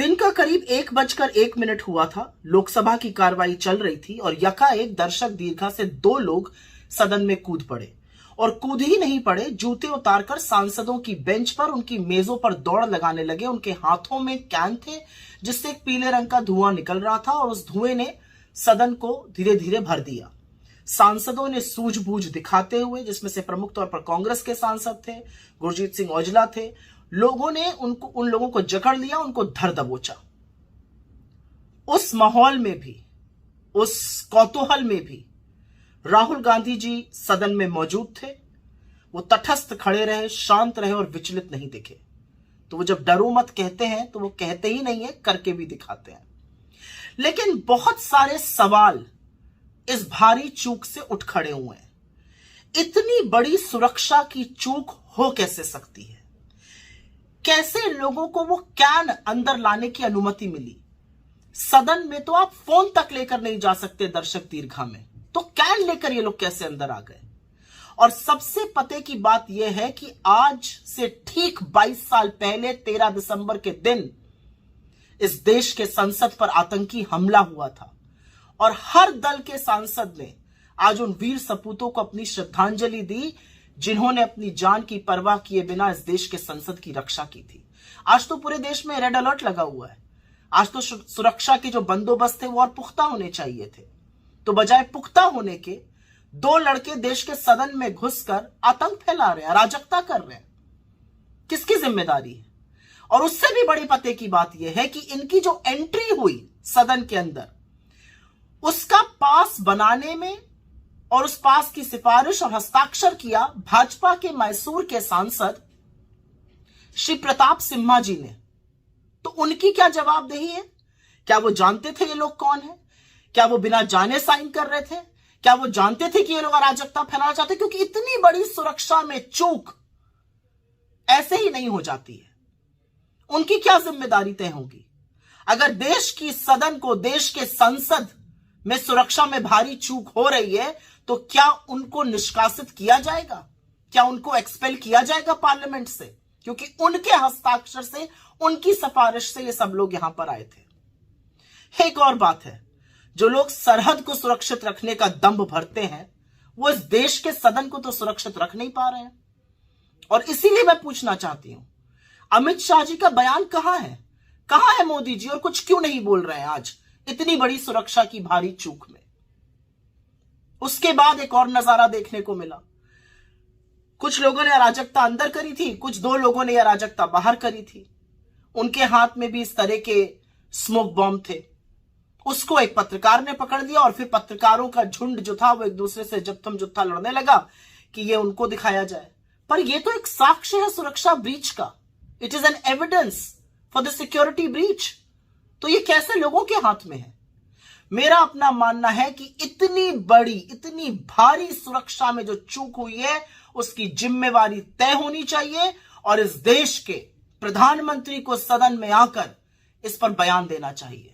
दिन का करीब 1:01 हुआ था। लोकसभा की कार्रवाई चल रही थी और यकाएक दर्शक दीर्घा से 2 लोग सदन में कूद पड़े और कूद ही नहीं पड़े, जूते उतारकर सांसदों की बेंच पर, उनकी मेजों पर दौड़ लगाने लगे। उनके हाथों में कैन थे जिससे एक पीले रंग का धुआं निकल रहा था और उस धुएं ने सदन को धीरे धीरे भर दिया। सांसदों ने सूझबूझ दिखाते हुए, जिसमें से प्रमुख तौर पर कांग्रेस के सांसद थे, गुरजीत सिंह औजला थे, लोगों ने उन लोगों को जकड़ लिया, उनको धर दबोचा। उस माहौल में भी, उस कौतूहल में भी राहुल गांधी जी सदन में मौजूद थे। वो तटस्थ खड़े रहे, शांत रहे और विचलित नहीं दिखे। तो वो जब डरो मत कहते हैं तो वो कहते ही नहीं है, करके भी दिखाते हैं। लेकिन बहुत सारे सवाल इस भारी चूक से उठ खड़े हुए हैं। इतनी बड़ी सुरक्षा की चूक हो कैसे सकती है? कैसे लोगों को वो कैन अंदर लाने की अनुमति मिली? सदन में तो आप फोन तक लेकर नहीं जा सकते दर्शक दीर्घा में, तो कैन लेकर ये लोग कैसे अंदर आ गए? और सबसे पते की बात यह है कि आज से ठीक 22 साल पहले 13 दिसंबर के दिन इस देश के संसद पर आतंकी हमला हुआ था और हर दल के सांसद ने आज उन वीर सपूतों को अपनी श्रद्धांजलि दी जिन्होंने अपनी जान की परवाह किए बिना इस देश के संसद की रक्षा की थी। आज तो पूरे देश में रेड अलर्ट लगा हुआ है। आज तो सुरक्षा के जो बंदोबस्त थे वो और पुख्ता होने चाहिए थे। तो बजाय पुख्ता होने के 2 लड़के देश के सदन में घुसकर आतंक फैला रहे हैं, अराजकता कर रहे हैं। किसकी जिम्मेदारी है? और उससे भी बड़ी पते की बात यह है कि इनकी जो एंट्री हुई सदन के अंदर, उसका पास बनाने में और उस पास की सिफारिश और हस्ताक्षर किया भाजपा के मैसूर के सांसद श्री प्रताप सिम्हा जी ने। तो उनकी क्या जवाबदेही है? क्या वो जानते थे ये लोग कौन है? क्या वो बिना जाने साइन कर रहे थे? क्या वो जानते थे कि ये लोग अराजकता फैलाना चाहते? क्योंकि इतनी बड़ी सुरक्षा में चूक ऐसे ही नहीं हो जाती है। उनकी क्या जिम्मेदारी तय होगी? अगर देश की सदन को, देश के संसद में सुरक्षा में भारी चूक हो रही है तो क्या उनको निष्कासित किया जाएगा? क्या उनको एक्सपेल किया जाएगा पार्लियामेंट से? क्योंकि उनके हस्ताक्षर से, उनकी सिफारिश से ये सब लोग यहां पर आए थे। एक और बात है, जो लोग सरहद को सुरक्षित रखने का दंभ भरते हैं वो इस देश के सदन को तो सुरक्षित रख नहीं पा रहे हैं। और इसीलिए मैं पूछना चाहती हूं, अमित शाह जी का बयान कहां है? कहां है मोदी जी? और कुछ क्यों नहीं बोल रहे हैं आज इतनी बड़ी सुरक्षा की भारी चूक में? उसके बाद एक और नजारा देखने को मिला। कुछ लोगों ने अराजकता अंदर करी थी, कुछ 2 लोगों ने अराजकता बाहर करी थी। उनके हाथ में भी इस तरह के स्मोक बॉम्ब थे। उसको एक पत्रकार ने पकड़ लिया और फिर पत्रकारों का झुंड जो था वो एक दूसरे से जत्थम जुत्था लड़ने लगा कि ये उनको दिखाया जाए। पर ये तो एक साक्ष्य है सुरक्षा ब्रीच का। It is an evidence for the security breach. तो ये कैसे लोगों के हाथ में है? मेरा अपना मानना है कि इतनी बड़ी, इतनी भारी सुरक्षा में जो चूक हुई है उसकी जिम्मेवारी तय होनी चाहिए और इस देश के प्रधानमंत्री को सदन में आकर इस पर बयान देना चाहिए।